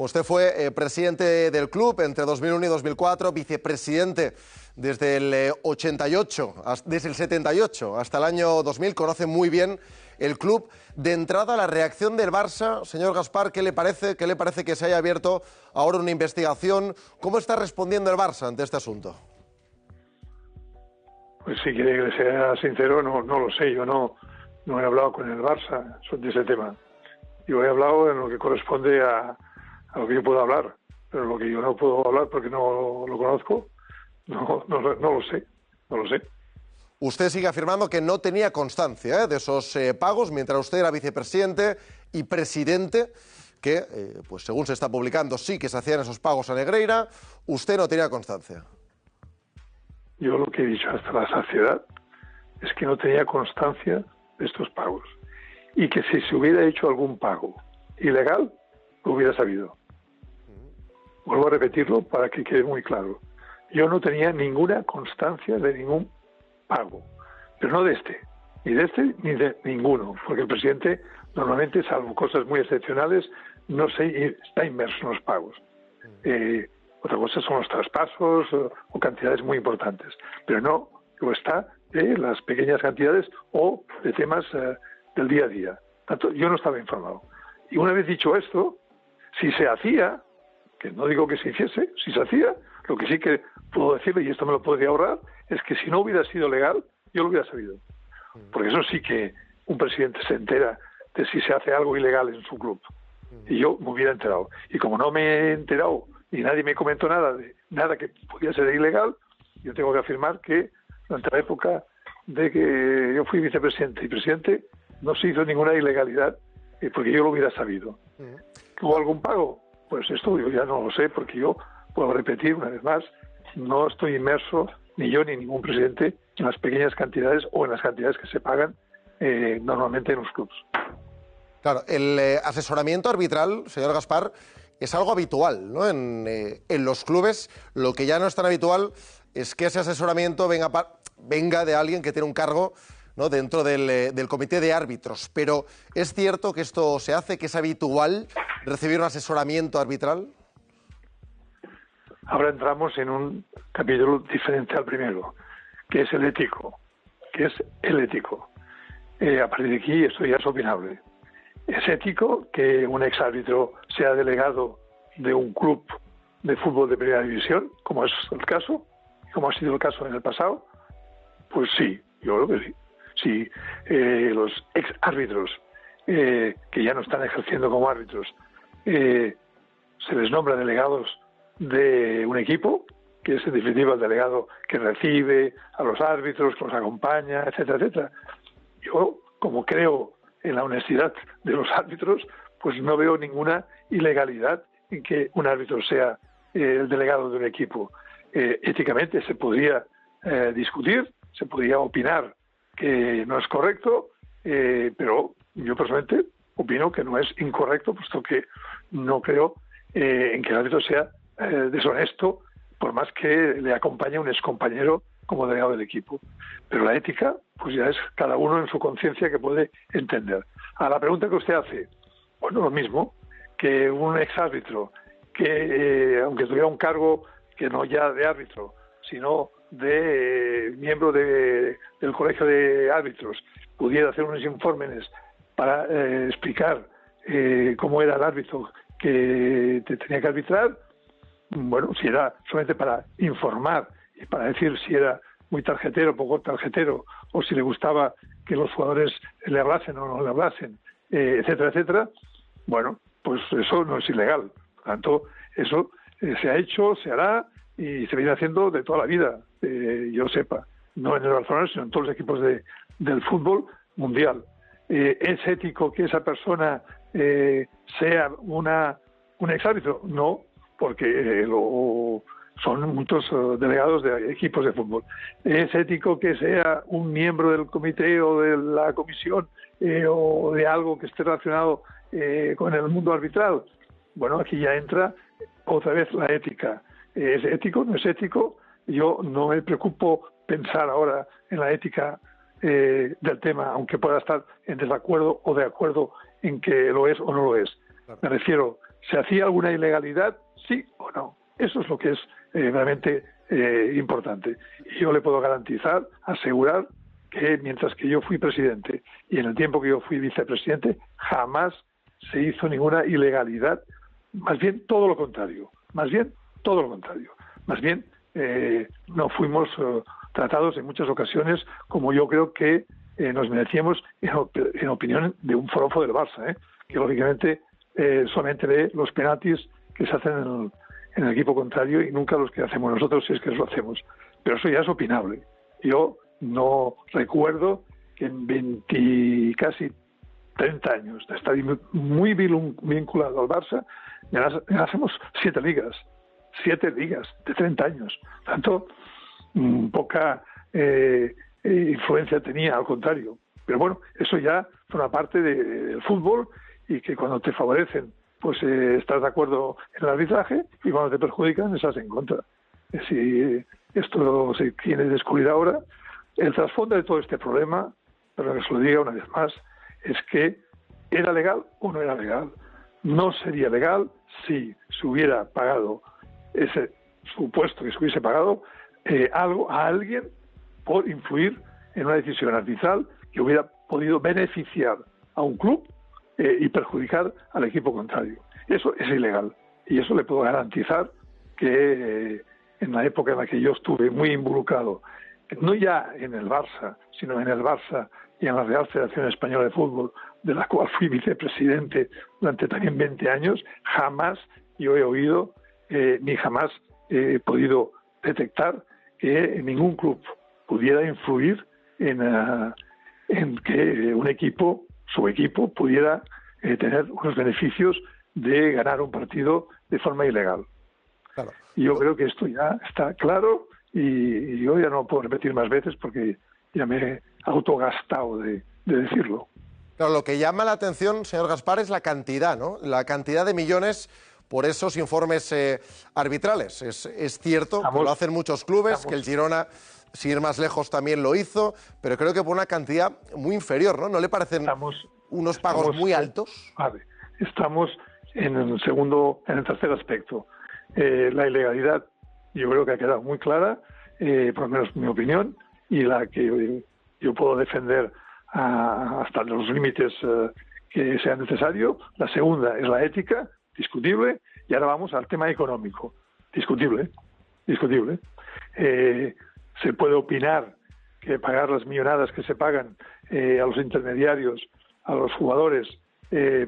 Usted fue presidente del club entre 2001 y 2004, vicepresidente desde el 88, desde el 78 hasta el año 2000. Conoce muy bien el club. De entrada, la reacción del Barça, señor Gaspar, ¿qué le parece? ¿Qué le parece que se haya abierto ahora una investigación? ¿Cómo está respondiendo el Barça ante este asunto? Pues si quiere que sea sincero, no lo sé. Yo no he hablado con el Barça sobre ese tema. Yo he hablado en lo que corresponde a lo que yo puedo hablar, pero lo que yo no puedo hablar porque no lo conozco, no lo sé. Usted sigue afirmando que no tenía constancia de esos pagos mientras usted era vicepresidente y presidente, que, pues según se está publicando, sí que se hacían esos pagos a Negreira. Usted no tenía constancia. Yo lo que he dicho hasta la saciedad es que no tenía constancia de estos pagos y que si se hubiera hecho algún pago ilegal, lo hubiera sabido. Vuelvo a repetirlo para que quede muy claro. Yo no tenía ninguna constancia de ningún pago, pero no de este, ni de ninguno, porque el presidente normalmente, salvo cosas muy excepcionales, no está inmerso en los pagos. Otra cosa son los traspasos o cantidades muy importantes, pero no lo está de las pequeñas cantidades o de temas del día a día. Tanto, yo no estaba informado. Y una vez dicho esto, si se hacía, que no digo que se hiciese, si se hacía, lo que sí que puedo decirle, y esto me lo podría ahorrar, es que si no hubiera sido legal, yo lo hubiera sabido. Porque eso sí que un presidente se entera de si se hace algo ilegal en su club. Y yo me hubiera enterado. Y como no me he enterado y nadie me comentó nada de nada que pudiera ser ilegal, yo tengo que afirmar que durante la época de que yo fui vicepresidente y presidente, no se hizo ninguna ilegalidad porque yo lo hubiera sabido. ¿Hubo algún pago? Pues esto yo ya no lo sé, porque yo, puedo repetir una vez más, no estoy inmerso, ni yo ni ningún presidente, en las pequeñas cantidades o en las cantidades que se pagan normalmente en los clubes. Claro, el asesoramiento arbitral, señor Gaspar, es algo habitual, ¿no? En los clubes. Lo que ya no es tan habitual es que ese asesoramiento venga de alguien que tiene un cargo, ¿no?, dentro del comité de árbitros. Pero ¿es cierto que esto se hace, que es habitual recibir un asesoramiento arbitral? Ahora entramos en un capítulo diferente al primero, que es el ético. A partir de aquí esto ya es opinable. ¿Es ético que un exárbitro sea delegado de un club de fútbol de primera división, como es el caso, como ha sido el caso en el pasado? Pues sí, yo creo que sí. Si los exárbitros que ya no están ejerciendo como árbitros se les nombra delegados de un equipo, que es en definitiva el delegado que recibe a los árbitros, que los acompaña, etcétera, etcétera. Yo, como creo en la honestidad de los árbitros, pues no veo ninguna ilegalidad en que un árbitro sea el delegado de un equipo. Éticamente se podría discutir, se podría opinar que no es correcto, pero yo personalmente opino que no es incorrecto, puesto que no creo en que el árbitro sea deshonesto, por más que le acompañe un excompañero como delegado del equipo. Pero la ética, pues ya es cada uno en su conciencia que puede entender. A la pregunta que usted hace, bueno, lo mismo que un exárbitro que, aunque tuviera un cargo que no ya de árbitro, sino de miembro del colegio de árbitros, pudiera hacer unos informes para explicar cómo era el árbitro que tenía que arbitrar. Bueno, si era solamente para informar y para decir si era muy tarjetero, poco tarjetero, o si le gustaba que los jugadores le hablasen o no le hablasen, etcétera, etcétera, bueno, pues eso no es ilegal. Por tanto, eso se ha hecho, se hará y se viene haciendo de toda la vida, yo sepa, no en el Barcelona, sino en todos los equipos del fútbol mundial. ¿Es ético que esa persona sea un exárbitro? No, porque son muchos delegados de equipos de fútbol. ¿Es ético que sea un miembro del comité o de la comisión o de algo que esté relacionado con el mundo arbitral? Bueno, aquí ya entra otra vez la ética. ¿Es ético? ¿No es ético? Yo no me preocupo pensar ahora en la ética del tema, aunque pueda estar en desacuerdo o de acuerdo en que lo es o no lo es. Me refiero ¿Se hacía alguna ilegalidad? ¿Sí o no? Eso es lo que es realmente importante. Y yo le puedo garantizar, asegurar, que mientras que yo fui presidente y en el tiempo que yo fui vicepresidente, jamás se hizo ninguna ilegalidad, más bien todo lo contrario, más bien todo lo contrario. Más bien no fuimos tratados en muchas ocasiones como yo creo que nos merecíamos en opinión de un forofo del Barça, que lógicamente solamente ve los penaltis que se hacen en el equipo contrario y nunca los que hacemos nosotros, si es que lo hacemos. Pero eso ya es opinable. Yo no recuerdo que en casi 30 años de estar muy vinculado al Barça, ganásemos 7 ligas de 30 años. Tanto, poca influencia tenía, al contrario. Pero bueno, eso ya forma parte del fútbol y que cuando te favorecen, pues estás de acuerdo en el arbitraje y cuando te perjudican, estás en contra. Si esto se quiere descubrir ahora, el trasfondo de todo este problema, pero que se lo diga una vez más, es que ¿era legal o no era legal? No sería legal si se hubiera pagado ese supuesto que se hubiese pagado algo a alguien por influir en una decisión arbitral que hubiera podido beneficiar a un club y perjudicar al equipo contrario. Eso es ilegal y eso le puedo garantizar que en la época en la que yo estuve muy involucrado, no ya en el Barça, sino en el Barça y en la Real Federación Española de Fútbol, de la cual fui vicepresidente durante también 20 años, jamás yo he oído ni jamás he podido detectar que ningún club pudiera influir en que un equipo, su equipo, pudiera tener unos beneficios de ganar un partido de forma ilegal. Claro. Y yo creo que esto ya está claro y yo ya no puedo repetir más veces porque ya me he autogastado de decirlo. Claro, lo que llama la atención, señor Gaspar, es la cantidad, ¿no? La cantidad de millones por esos informes arbitrales. Es cierto que lo hacen muchos clubes, que el Girona, sin ir más lejos, también lo hizo, pero creo que por una cantidad muy inferior, ¿no? ¿No le parecen unos pagos muy altos? Vale, estamos en el tercer aspecto. La ilegalidad, yo creo que ha quedado muy clara, por lo menos mi opinión, y la que yo puedo defender hasta los límites que sea necesario. La segunda es la ética, discutible, y ahora vamos al tema económico, discutible. Se puede opinar que pagar las millonadas que se pagan a los intermediarios, a los jugadores,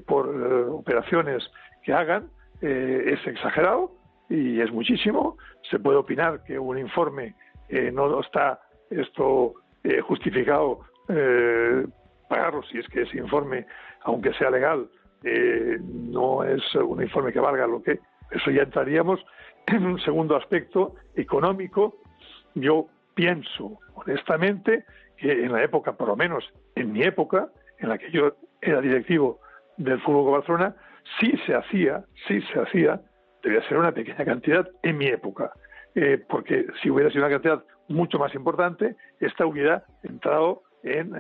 por operaciones que hagan, es exagerado y es muchísimo. Se puede opinar que un informe no está justificado pagarlo, si es que ese informe, aunque sea legal, no es un informe que valga lo que... Eso ya entraríamos en un segundo aspecto económico. Yo pienso, honestamente, que en la época, por lo menos en mi época, en la que yo era directivo del Fútbol Club Barcelona, sí se hacía, debía ser una pequeña cantidad en mi época, porque si hubiera sido una cantidad mucho más importante, esta hubiera entrado en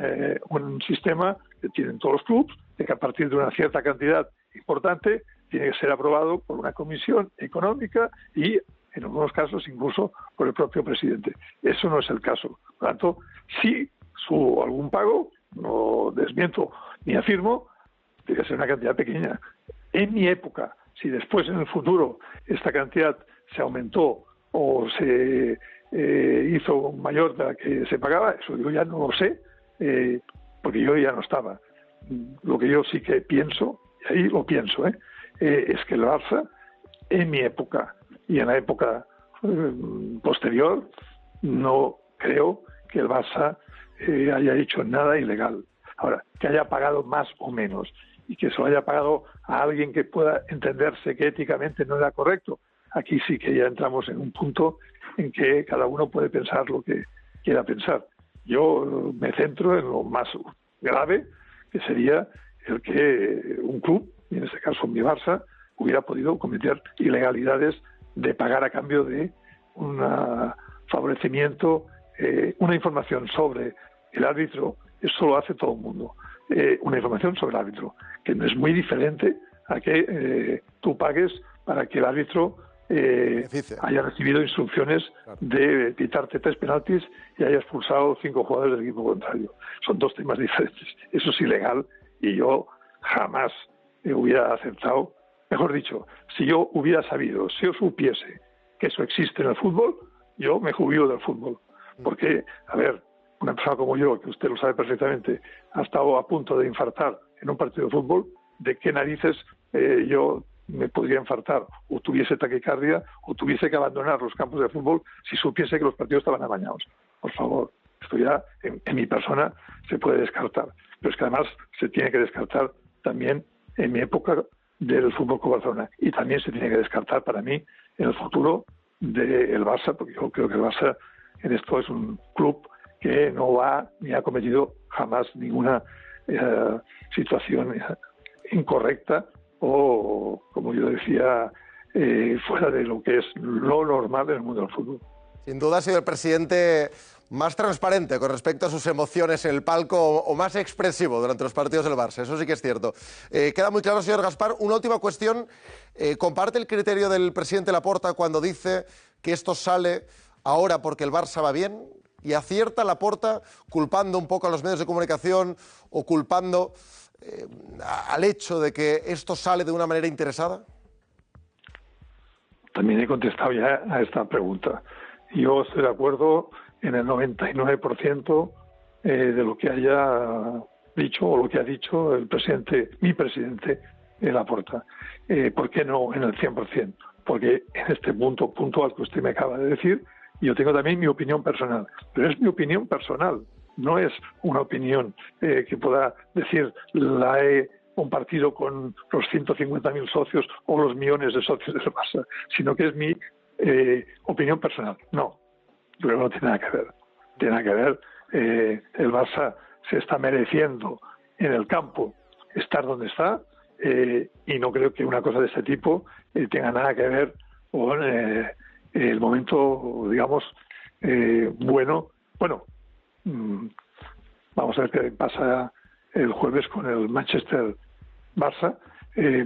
un sistema que tienen todos los clubes, de que a partir de una cierta cantidad importante tiene que ser aprobado por una comisión económica y, en algunos casos, incluso por el propio presidente. Eso no es el caso. Por lo tanto, si subo algún pago, no desmiento ni afirmo, debe ser una cantidad pequeña. En mi época, si después en el futuro esta cantidad se aumentó o se hizo mayor de la que se pagaba, eso yo ya no lo sé, porque yo ya no estaba. Lo que yo sí que pienso, y ahí lo pienso, es que el Barça, en mi época y en la época posterior, no creo que el Barça haya hecho nada ilegal. Ahora, que haya pagado más o menos y que se lo haya pagado a alguien que pueda entenderse que éticamente no era correcto, aquí sí que ya entramos en un punto en que cada uno puede pensar lo que quiera pensar. Yo me centro en lo más grave, que sería el que un club, y en este caso mi Barça, hubiera podido cometer ilegalidades de pagar a cambio de un favorecimiento, una información sobre el árbitro. Eso lo hace todo el mundo. Una información sobre el árbitro, que no es muy diferente a que tú pagues para que el árbitro haya recibido instrucciones de pitarte 3 penaltis y haya expulsado 5 jugadores del equipo contrario. Son 2 temas diferentes. Eso es ilegal y yo jamás hubiera aceptado. Mejor dicho, si yo hubiera sabido, si yo supiese que eso existe en el fútbol, yo me jubilo del fútbol. Porque, a ver, una persona como yo, que usted lo sabe perfectamente, ha estado a punto de infartar en un partido de fútbol, ¿de qué narices yo me podría infartar o tuviese taquicardia o tuviese que abandonar los campos de fútbol si supiese que los partidos estaban amañados? Por favor, esto ya en mi persona se puede descartar. Pero es que además se tiene que descartar también en mi época del Fútbol Club Barcelona y también se tiene que descartar para mí en el futuro del Barça, porque yo creo que el Barça en esto es un club que no va ni ha cometido jamás ninguna situación incorrecta o, como yo decía, fuera de lo que es lo normal en el mundo del fútbol. Sin duda ha sido el presidente más transparente con respecto a sus emociones en el palco o más expresivo durante los partidos del Barça, eso sí que es cierto. Queda muy claro, señor Gaspar. Una última cuestión. ¿Comparte el criterio del presidente Laporta cuando dice que esto sale ahora porque el Barça va bien? ¿Y acierta Laporta culpando un poco a los medios de comunicación o culpando al hecho de que esto sale de una manera interesada? También he contestado ya a esta pregunta. Yo estoy de acuerdo en el 99% de lo que haya dicho o lo que ha dicho el presidente, mi presidente Laporta. ¿Por qué no en el 100%? Porque en este punto puntual que usted me acaba de decir, yo tengo también mi opinión personal, pero es mi opinión personal, no es una opinión que pueda decir la he compartido con los 150.000 socios o los millones de socios del Barça, sino que es mi opinión personal. No, pero no tiene nada que ver. Tiene nada que ver. El Barça se está mereciendo en el campo estar donde está y no creo que una cosa de este tipo tenga nada que ver con el momento, digamos, bueno, vamos a ver qué pasa el jueves con el Manchester-Barça,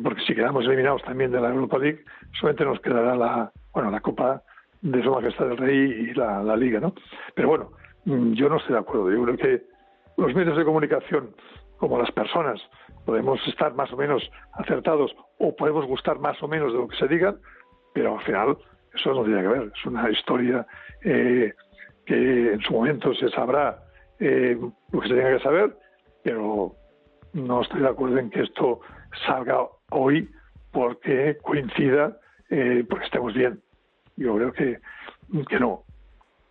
porque si quedamos eliminados también de la Europa League, solamente nos quedará la Copa de Su Majestad el Rey y la Liga, ¿no? Pero bueno, yo no estoy de acuerdo. Yo creo que los medios de comunicación, como las personas, podemos estar más o menos acertados o podemos gustar más o menos de lo que se diga, pero al final eso no tiene que ver. Es una historia que en su momento se sabrá lo que se tenga que saber, pero no estoy de acuerdo en que esto salga hoy porque coincida, porque estemos bien. Yo creo que no.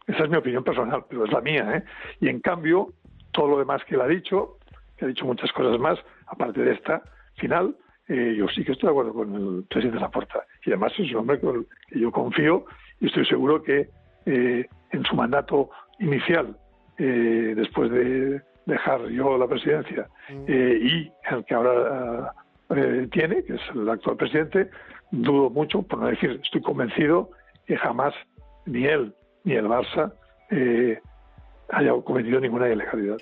Esa es mi opinión personal, pero es la mía, ¿eh? Y en cambio, todo lo demás que él ha dicho, que ha dicho muchas cosas más, aparte de esta final, yo sí que estoy de acuerdo con el presidente Laporta. Y además es un hombre con el que yo confío y estoy seguro que en su mandato inicial, después de dejar yo la presidencia, y el que ahora tiene, que es el actual presidente, dudo mucho, por no decir, estoy convencido que jamás ni él ni el Barça haya cometido ninguna ilegalidad.